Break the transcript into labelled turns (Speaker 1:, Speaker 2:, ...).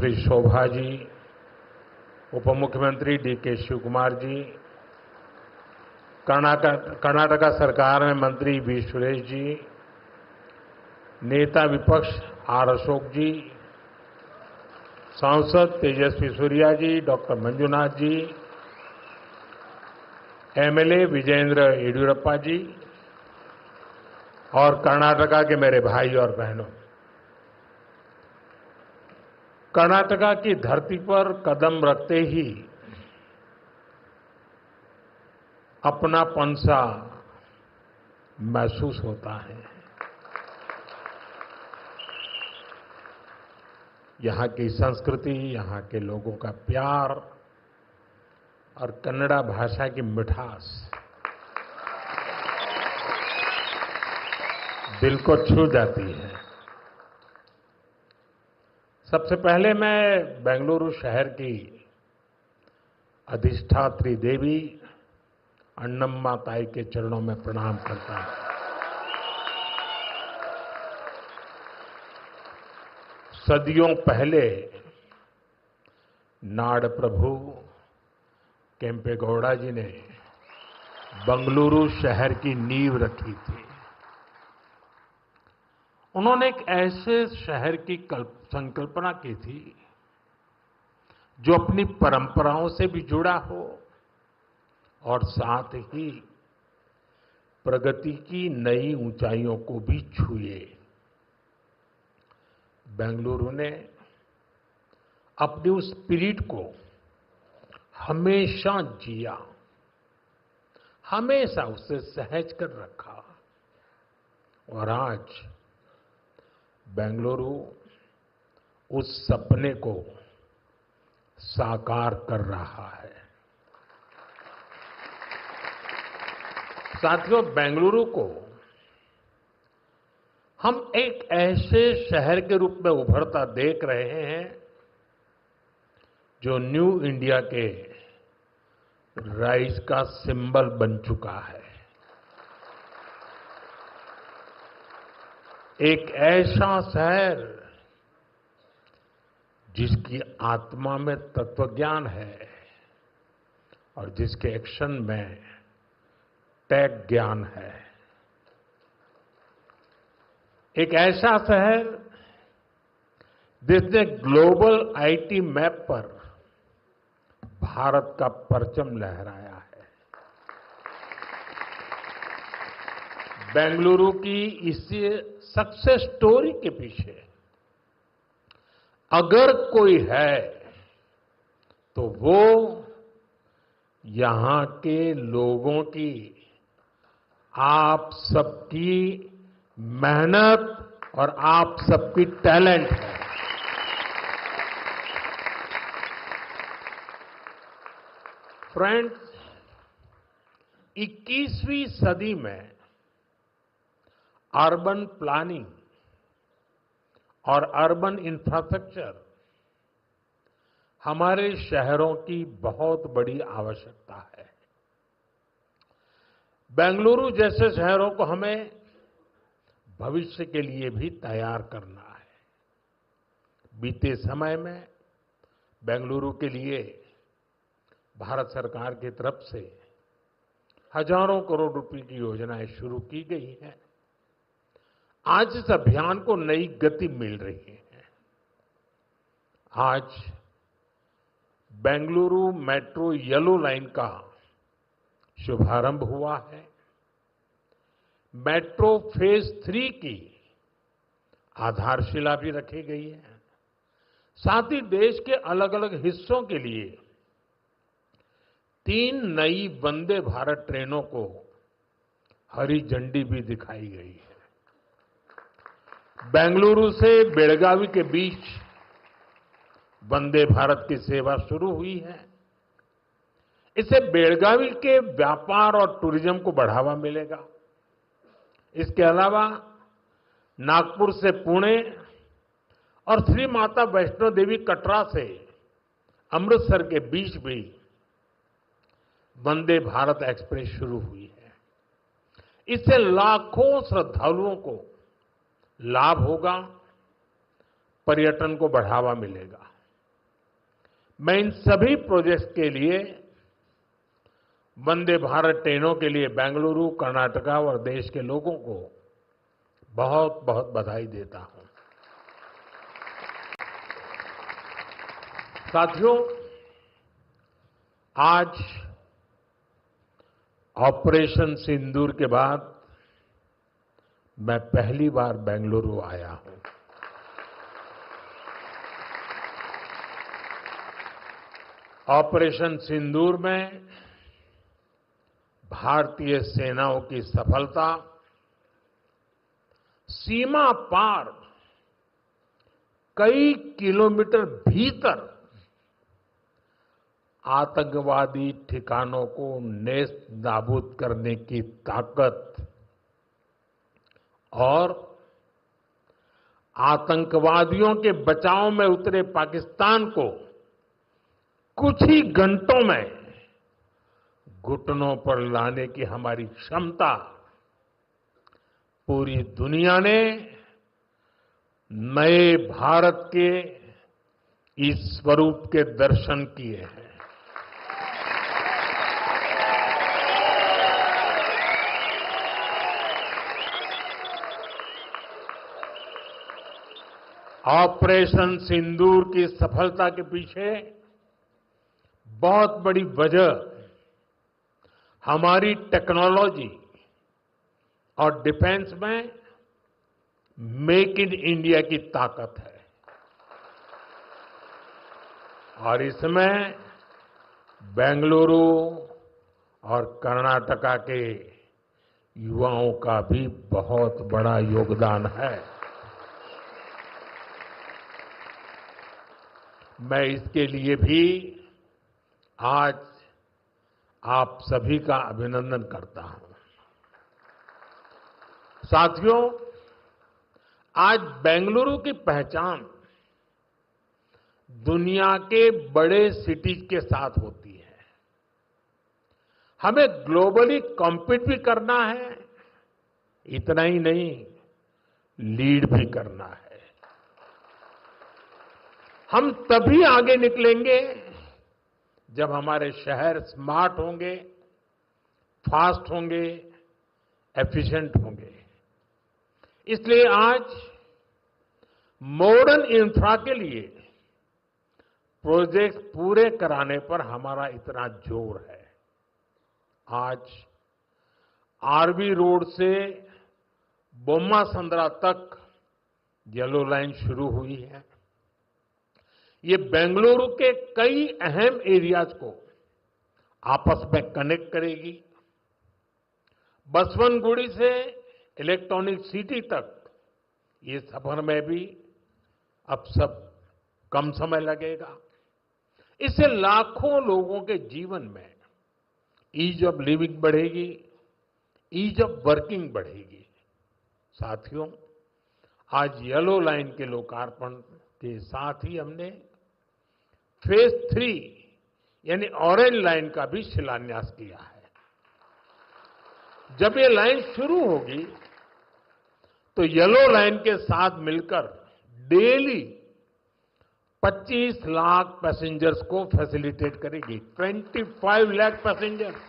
Speaker 1: सुश्री शोभा जी, उप मुख्यमंत्री डीके शिव कुमार जी, कर्नाटका सरकार में मंत्री वी सुरेश जी, नेता विपक्ष आर अशोक जी, सांसद तेजस्वी सूर्या जी, डॉक्टर मंजुनाथ जी, एमएलए विजयेंद्र येडियुरप्पा जी और कर्नाटका के मेरे भाई और बहनों, कर्नाटका की धरती पर कदम रखते ही अपनापन सा महसूस होता है। यहाँ की संस्कृति, यहाँ के लोगों का प्यार और कन्नड़ा भाषा की मिठास दिल को छू जाती है। सबसे पहले मैं बेंगलुरु शहर की अधिष्ठात्री देवी अन्नम्मा ताई के चरणों में प्रणाम करता हूं। सदियों पहले नाड़ प्रभु केम्पेगौड़ा जी ने बेंगलुरु शहर की नींव रखी थी। उन्होंने एक ऐसे शहर की संकल्पना की थी जो अपनी परंपराओं से भी जुड़ा हो और साथ ही प्रगति की नई ऊंचाइयों को भी छुए। बेंगलुरु ने अपनी उस स्पिरिट को हमेशा जिया, हमेशा उसे सहज कर रखा और आज बेंगलुरु उस सपने को साकार कर रहा है। साथियों, बेंगलुरु को हम एक ऐसे शहर के रूप में उभरता देख रहे हैं जो न्यू इंडिया के राइज का सिंबल बन चुका है। एक ऐसा शहर जिसकी आत्मा में तत्वज्ञान है और जिसके एक्शन में टेक ज्ञान है। एक ऐसा शहर जिसने ग्लोबल आईटी मैप पर भारत का परचम लहराया है। बेंगलुरु की इसी सक्सेस स्टोरी के पीछे अगर कोई है तो वो यहां के लोगों की, आप सबकी मेहनत और आप सबकी टैलेंट है। फ्रेंड्स, 21वीं सदी में अर्बन प्लानिंग और अर्बन इंफ्रास्ट्रक्चर हमारे शहरों की बहुत बड़ी आवश्यकता है। बेंगलुरु जैसे शहरों को हमें भविष्य के लिए भी तैयार करना है। बीते समय में बेंगलुरु के लिए भारत सरकार की तरफ से हजारों करोड़ रुपए की योजनाएं शुरू की गई हैं। आज इस अभियान को नई गति मिल रही है। आज बेंगलुरु मेट्रो येलो लाइन का शुभारंभ हुआ है। मेट्रो फेज 3 की आधारशिला भी रखी गई है। साथ ही देश के अलग अलग हिस्सों के लिए 3 नई वंदे भारत ट्रेनों को हरी झंडी भी दिखाई गई है। बेंगलुरु से बेलगावी के बीच वंदे भारत की सेवा शुरू हुई है। इससे बेलगावी के व्यापार और टूरिज्म को बढ़ावा मिलेगा। इसके अलावा नागपुर से पुणे और श्री माता वैष्णो देवी कटरा से अमृतसर के बीच भी वंदे भारत एक्सप्रेस शुरू हुई है। इससे लाखों श्रद्धालुओं को लाभ होगा, पर्यटन को बढ़ावा मिलेगा। मैं इन सभी प्रोजेक्ट्स के लिए वंदे भारत ट्रेनों के लिए बेंगलुरु, कर्नाटका और देश के लोगों को बहुत बहुत बधाई देता हूं। साथियों, आज ऑपरेशन सिंदूर के बाद मैं पहली बार बेंगलुरु आया हूं। ऑपरेशन सिंदूर में भारतीय सेनाओं की सफलता सीमा पार कई किलोमीटर भीतर आतंकवादी ठिकानों को नेस्त नाबूद करने की ताकत और आतंकवादियों के बचाव में उतरे पाकिस्तान को कुछ ही घंटों में घुटनों पर लाने की हमारी क्षमता पूरी दुनिया ने नए भारत के इस स्वरूप के दर्शन किए हैं। ऑपरेशन सिंदूर की सफलता के पीछे बहुत बड़ी वजह हमारी टेक्नोलॉजी और डिफेंस में मेक इन इंडिया की ताकत है और इसमें बेंगलुरु और कर्नाटका के युवाओं का भी बहुत बड़ा योगदान है। मैं इसके लिए भी आज आप सभी का अभिनंदन करता हूं। साथियों, आज बेंगलुरु की पहचान दुनिया के बड़े सिटीज के साथ होती है। हमें ग्लोबली कॉम्पीट भी करना है, इतना ही नहीं, लीड भी करना है। हम तभी आगे निकलेंगे जब हमारे शहर स्मार्ट होंगे, फास्ट होंगे, एफिशिएंट होंगे। इसलिए आज मॉडर्न इंफ्रा के लिए प्रोजेक्ट पूरे कराने पर हमारा इतना जोर है। आज आरवी रोड से बोम्मा संद्रा तक येलो लाइन शुरू हुई है। ये बेंगलुरु के कई अहम एरियाज को आपस में कनेक्ट करेगी। बसवनगुड़ी से इलेक्ट्रॉनिक सिटी तक ये सफर में भी अब सब कम समय लगेगा। इससे लाखों लोगों के जीवन में ईज ऑफ लिविंग बढ़ेगी, ईज ऑफ वर्किंग बढ़ेगी। साथियों, आज येलो लाइन के लोकार्पण के साथ ही हमने फेज 3 यानी ऑरेंज लाइन का भी शिलान्यास किया है। जब ये लाइन शुरू होगी तो येलो लाइन के साथ मिलकर डेली 25 लाख पैसेंजर्स को फैसिलिटेट करेगी। 25 लाख पैसेंजर्स।